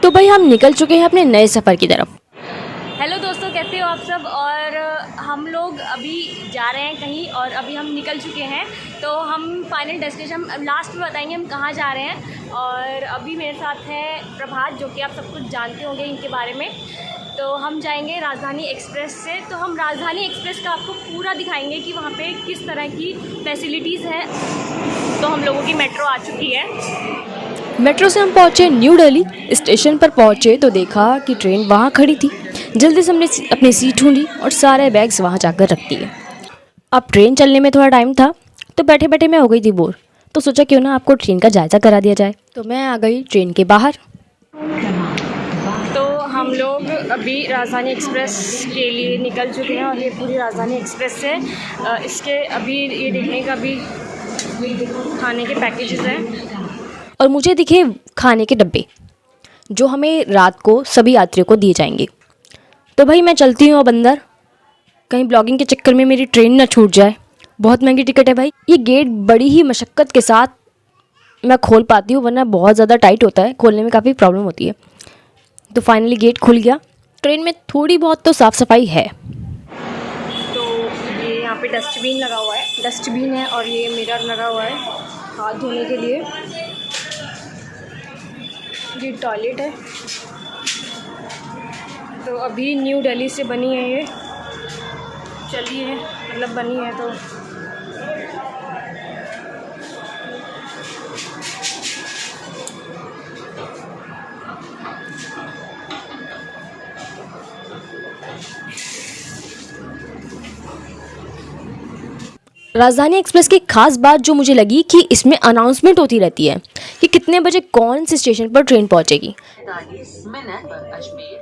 तो भाई हम निकल चुके हैं अपने नए सफ़र की तरफ। हेलो दोस्तों, कैसे हो आप सब। और हम लोग अभी जा रहे हैं कहीं और अभी हम निकल चुके हैं। तो हम फाइनल डेस्टिनेशन हम लास्ट में बताएंगे हम कहाँ जा रहे हैं। और अभी मेरे साथ है प्रभात, जो कि आप सब कुछ जानते होंगे इनके बारे में। तो हम जाएंगे राजधानी एक्सप्रेस से। तो हम राजधानी एक्सप्रेस का आपको पूरा दिखाएंगे कि वहाँ पे किस तरह की फैसिलिटीज़ है। तो हम लोगों की मेट्रो आ चुकी है। मेट्रो से हम पहुंचे न्यू दिल्ली। स्टेशन पर पहुंचे तो देखा कि ट्रेन वहां खड़ी थी। जल्दी से हमने अपनी सीट ढूंढी और सारे बैग्स वहां जाकर रख दिए। अब ट्रेन चलने में थोड़ा टाइम था तो बैठे बैठे मैं हो गई थी बोर। तो सोचा क्यों ना आपको ट्रेन का जायज़ा करा दिया जाए। तो मैं आ गई ट्रेन के बाहर। तो हम लोग अभी राजधानी एक्सप्रेस के लिए निकल चुके हैं और ये पूरी राजधानी एक्सप्रेस है। इसके अभी ये देखने का भी खाने के पैकेजेस हैं और मुझे दिखे खाने के डब्बे जो हमें रात को सभी यात्रियों को दिए जाएंगे। तो भाई मैं चलती हूँ अब अंदर, कहीं ब्लॉगिंग के चक्कर में मेरी ट्रेन ना छूट जाए। बहुत महंगी टिकट है भाई। ये गेट बड़ी ही मशक्क़त के साथ मैं खोल पाती हूँ, वरना बहुत ज़्यादा टाइट होता है, खोलने में काफ़ी प्रॉब्लम होती है। तो फाइनली गेट खुल गया। ट्रेन में थोड़ी बहुत तो साफ़ सफाई है। तो ये यहाँ पे डस्टबिन लगा हुआ है, डस्टबिन है और ये मिरर लगा हुआ है हाथ धोने के लिए। ये टॉयलेट है। तो अभी न्यू दिल्ली से बनी है ये, चली है मतलब बनी है। तो राजधानी एक्सप्रेस की खास बात जो मुझे लगी कि इसमें अनाउंसमेंट होती रहती है कि कितने बजे कौन से स्टेशन पर ट्रेन पहुंचेगी। 45 मिनट पर अजमेर,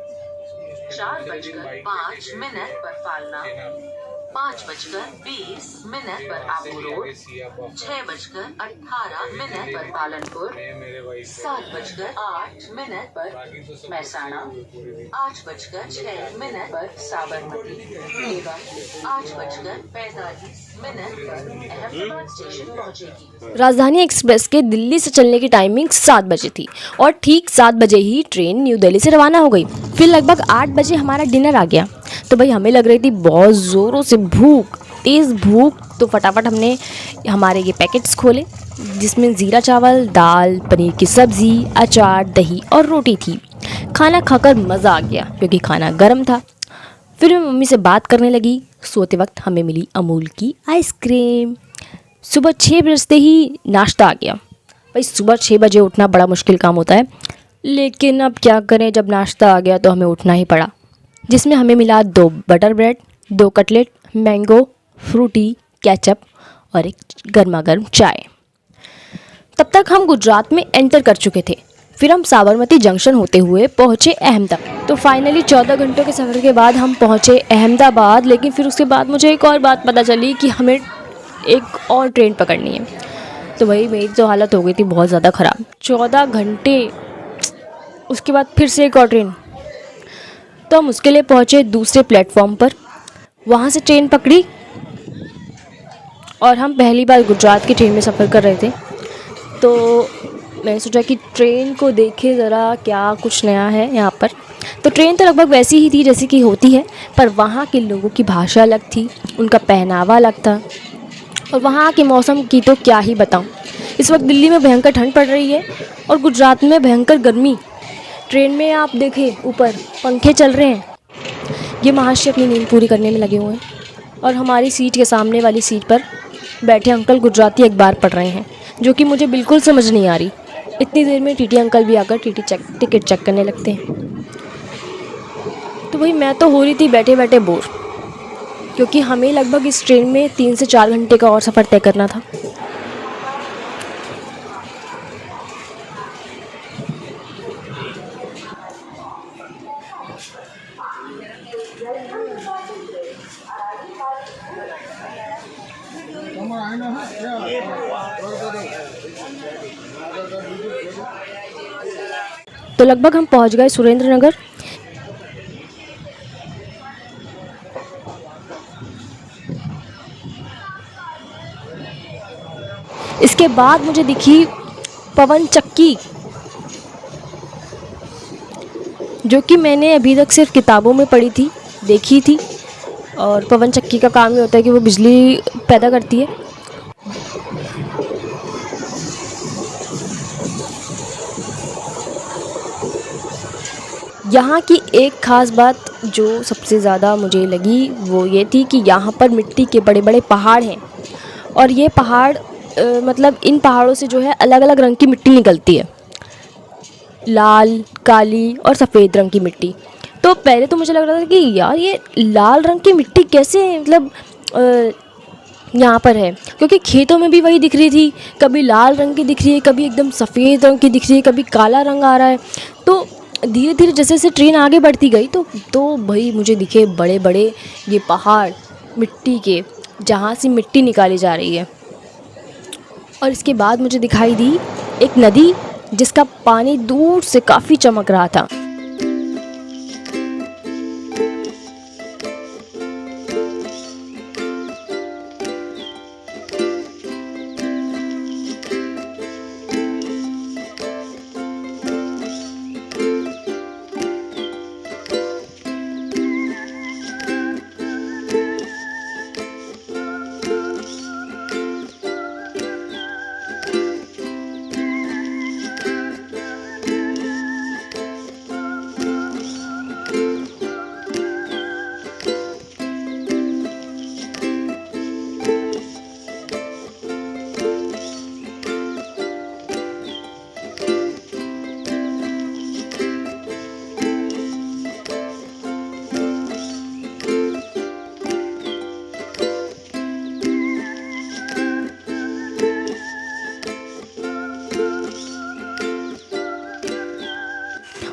4:05 पर फालना, 5:20 पर आबू रोड, 6:18 पर पालनपुर, 7:08 पर महसाणा, 8:06 पर साबरमती एवं 8:45 पर अहमदाबाद स्टेशन पहुंचेगी। राजधानी एक्सप्रेस के दिल्ली से चलने की टाइमिंग 7 बजे थी और ठीक 7 बजे ही ट्रेन न्यू दिल्ली से रवाना हो गई। फिर लगभग 8 बजे हमारा डिनर आ गया। तो भाई हमें लग रही थी बहुत ज़ोरों से भूख, तेज़ भूख। तो फटाफट हमने हमारे ये पैकेट्स खोले जिसमें ज़ीरा चावल, दाल, पनीर की सब्ज़ी, अचार, दही और रोटी थी। खाना खाकर मज़ा आ गया क्योंकि खाना गर्म था। फिर मैं मम्मी से बात करने लगी। सोते वक्त हमें मिली अमूल की आइसक्रीम। सुबह 6 बजते ही नाश्ता आ गया। भाई सुबह 6 बजे उठना बड़ा मुश्किल काम होता है, लेकिन अब क्या करें, जब नाश्ता आ गया तो हमें उठना ही पड़ा। जिसमें हमें मिला 2 butter bread, 2 cutlet, mango, Frooti, ketchup और एक गर्मा गर्म चाय। तब तक हम गुजरात में एंटर कर चुके थे। फिर हम साबरमती जंक्शन होते हुए पहुँचे अहमदाबाद। तो फाइनली 14 घंटों के सफ़र के बाद हम पहुँचे अहमदाबाद। लेकिन फिर उसके बाद मुझे एक और बात पता चली कि हमें एक और ट्रेन पकड़नी है। तो भाई मेरी तो हालत हो गई थी बहुत ज़्यादा ख़राब। 14 घंटे, उसके बाद फिर से एक और ट्रेन। तो हम उसके लिए पहुँचे दूसरे प्लेटफॉर्म पर। वहाँ से ट्रेन पकड़ी और हम पहली बार गुजरात की ट्रेन में सफ़र कर रहे थे। तो मैंने सोचा कि ट्रेन को देखे ज़रा क्या कुछ नया है यहाँ पर। तो ट्रेन तो लगभग वैसी ही थी जैसी कि होती है, पर वहाँ के लोगों की भाषा अलग थी, उनका पहनावा अलग था। और वहाँ के मौसम की तो क्या ही बताऊँ। इस वक्त दिल्ली में भयंकर ठंड पड़ रही है और गुजरात में भयंकर गर्मी। ट्रेन में आप देखें ऊपर पंखे चल रहे हैं। ये महाशय अपनी नींद पूरी करने में लगे हुए हैं और हमारी सीट के सामने वाली सीट पर बैठे अंकल गुजराती अखबार पढ़ रहे हैं, जो कि मुझे बिल्कुल समझ नहीं आ रही। इतनी देर में टीटी अंकल भी आकर टिकट चेक करने लगते हैं। तो भाई मैं तो हो रही थी बैठे बैठे बोर, क्योंकि हमें लगभग इस ट्रेन में 3 से 4 घंटे का और सफ़र तय करना था। तो लगभग हम पहुंच गए सुरेंद्र नगर। इसके बाद मुझे दिखी पवन चक्की। जो कि मैंने अभी तक सिर्फ किताबों में पढ़ी थी, देखी थी। और पवन चक्की का काम ये होता है कि वो बिजली पैदा करती है। यहाँ की एक ख़ास बात जो सबसे ज़्यादा मुझे लगी वो ये थी कि यहाँ पर मिट्टी के बड़े बड़े पहाड़ हैं और ये पहाड़ मतलब इन पहाड़ों से जो है अलग अलग रंग की मिट्टी निकलती है, लाल, काली और सफ़ेद रंग की मिट्टी। तो पहले तो मुझे लग रहा था कि यार ये लाल रंग की मिट्टी कैसे मतलब यहाँ पर है, क्योंकि खेतों में भी वही दिख रही थी, कभी लाल रंग की दिख रही है, कभी एकदम सफ़ेद रंग की दिख रही है, कभी काला रंग आ रहा है। तो धीरे धीरे जैसे जैसे ट्रेन आगे बढ़ती गई तो भाई मुझे दिखे बड़े बड़े ये पहाड़ मिट्टी के, जहाँ से मिट्टी निकाली जा रही है। और इसके बाद मुझे दिखाई दी एक नदी जिसका पानी दूर से काफ़ी चमक रहा था।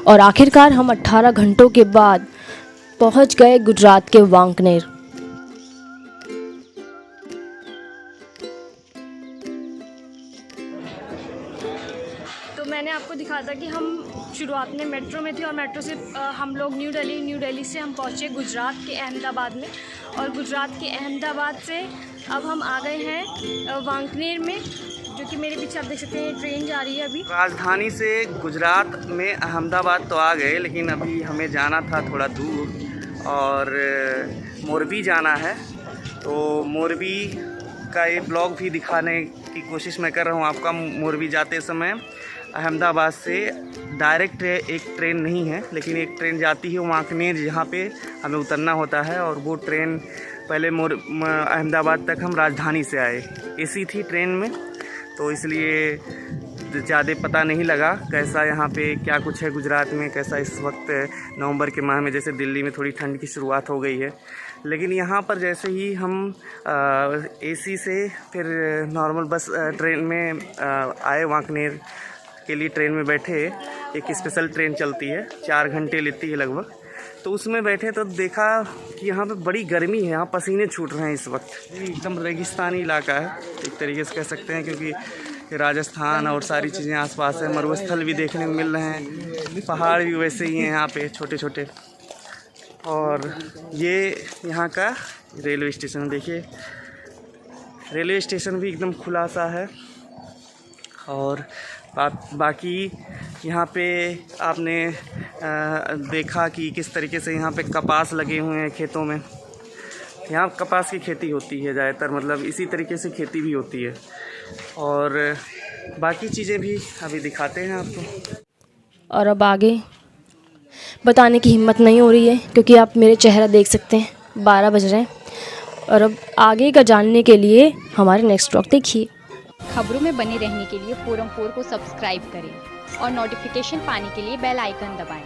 और आखिरकार हम 18 घंटों के बाद पहुंच गए गुजरात के वांकनेर। तो मैंने आपको दिखा था कि हम शुरुआत में मेट्रो में थे और मेट्रो से हम लोग न्यू दिल्ली से हम पहुँचे गुजरात के अहमदाबाद में, और गुजरात के अहमदाबाद से अब हम आ गए हैं वांकनेर में, जो कि मेरे पीछे आप देख सकते हैं ट्रेन जा रही है अभी। राजधानी से गुजरात में अहमदाबाद तो आ गए, लेकिन अभी हमें जाना था थोड़ा दूर और मोरबी जाना है। तो मोरबी का ये ब्लॉग भी दिखाने की कोशिश मैं कर रहा हूँ आपका। मोरबी जाते समय अहमदाबाद से डायरेक्ट एक ट्रेन नहीं है, लेकिन एक ट्रेन जाती है वांकनेर, जहाँ पे हमें उतरना होता है। और वो ट्रेन पहले अहमदाबाद तक हम राजधानी से आए, एसी थी ट्रेन में, तो इसलिए ज़्यादा पता नहीं लगा कैसा यहाँ पे क्या कुछ है गुजरात में, कैसा इस वक्त नवंबर के माह में जैसे दिल्ली में थोड़ी ठंड की शुरुआत हो गई है। लेकिन यहाँ पर जैसे ही हम एसी से फिर नॉर्मल बस ट्रेन में आए, वांकनेर के लिए ट्रेन में बैठे। एक स्पेशल ट्रेन चलती है, 4 घंटे लेती है लगभग। तो उसमें बैठे तो देखा कि यहाँ पे बड़ी गर्मी है, यहाँ पसीने छूट रहे हैं इस वक्त। एकदम रेगिस्तानी इलाका है एक तरीके से कह सकते हैं, क्योंकि राजस्थान और सारी चीज़ें आसपास है। मरुस्थल भी देखने को मिल रहे हैं, पहाड़ भी वैसे ही हैं यहाँ पे छोटे छोटे। और ये यहाँ का रेलवे स्टेशन देखिए, रेलवे स्टेशन भी एकदम खुला सा है। और बाकी यहाँ पे आपने देखा कि किस तरीके से यहाँ पे कपास लगे हुए हैं खेतों में। यहाँ कपास की खेती होती है ज़्यादातर, मतलब इसी तरीके से खेती भी होती है। और बाकी चीज़ें भी अभी दिखाते हैं आपको। और अब आगे बताने की हिम्मत नहीं हो रही है, क्योंकि आप मेरे चेहरा देख सकते हैं 12 बज रहे हैं। और अब आगे का जानने के लिए हमारे नेक्स्ट व्लॉग देखिए। खबरों में बने रहने के लिए फोरम 4 को सब्सक्राइब करें और नोटिफिकेशन पाने के लिए बेल आइकन दबाएं।